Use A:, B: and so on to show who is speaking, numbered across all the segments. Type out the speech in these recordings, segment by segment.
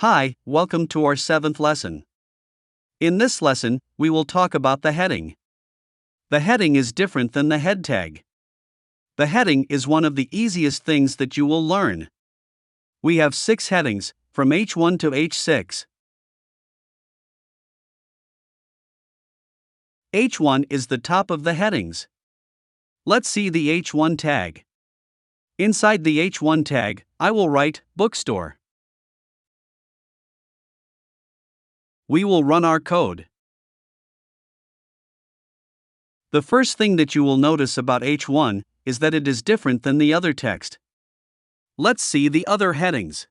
A: Hi, welcome to our 7th lesson. In this lesson, we will talk about the heading. The heading is different than the head tag. The heading is one of the easiest things that you will learn. We have 6 headings, from H1 to H6. H1 is the top of the headings. Let's see the H1 tag. Inside the H1 tag, I will write bookstore. We will run our code. The first thing that you will notice about H1 is that it is different than the other text. Let's see the other headings.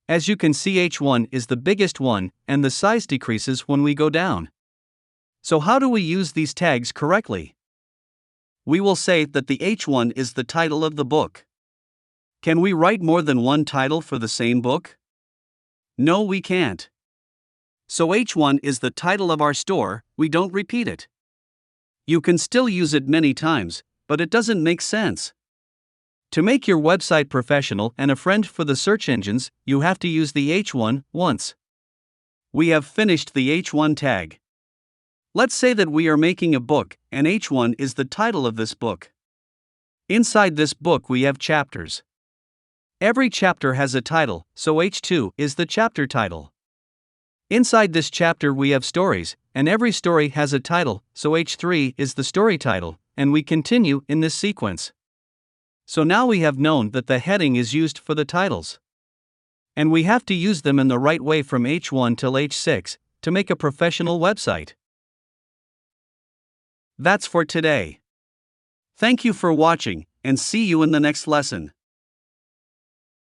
A: As you can see, H1 is the biggest one, and the size decreases when we go down. So how do we use these tags correctly? We will say that the H1 is the title of the book. Can we write more than one title for the same book? No, we can't. So H1 is the title of our store, we don't repeat it. You can still use it many times, but it doesn't make sense. To make your website professional and a friend for the search engines, you have to use the H1 once. We have finished the H1 tag. Let's say that we are making a book, and H1 is the title of this book. Inside this book we have chapters. Every chapter has a title, so H2 is the chapter title. Inside this chapter we have stories, and every story has a title, so H3 is the story title, and we continue in this sequence. So now we have known that the heading is used for the titles. And we have to use them in the right way from H1 till H6 to make a professional website. That's for today. Thank you for watching, and see you in the next lesson.